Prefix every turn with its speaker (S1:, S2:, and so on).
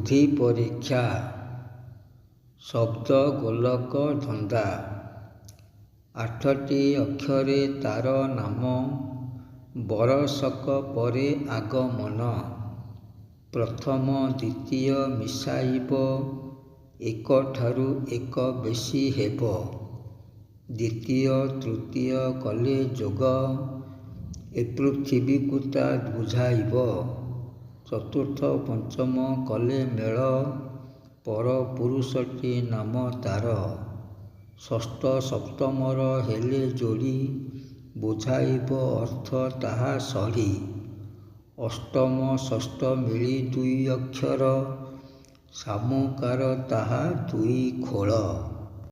S1: ବୁଦ୍ଧି ପରୀକ୍ଷା। ଶବ୍ଦ ଗୋଲକ ଧନ୍ଦା। 8ଟି ଅକ୍ଷରେ ତାର ନାମ, ବରଷକ ପରେ ଆଗମନ। ପ୍ରଥମ ଦ୍ୱିତୀୟ ମିଶାଇବ, ଏକଠାରୁ ଏକ ବେଶୀ ହେବ। ଦ୍ୱିତୀୟ ତୃତୀୟ କଲେ ଯୋଗ, ଏ ପୃଥିବୀକୁ ତା ବୁଝାଇବ। ଚତୁର୍ଥ ପଞ୍ଚମ କଲେ ମେଳ, ପର ପୁରୁଷଟି ନାମ ତାର। ଷଷ୍ଠ ସପ୍ତମର ହେଲେ ଯୋଡ଼ି, ବୁଝାଇବ ଅର୍ଥ ତାହା ସଢ଼ି। ଅଷ୍ଟମ ଷଷ୍ଠ ମିଳି 2 ଅକ୍ଷର, ସାମୁକାର ତାହା 2 ଖୋଳ।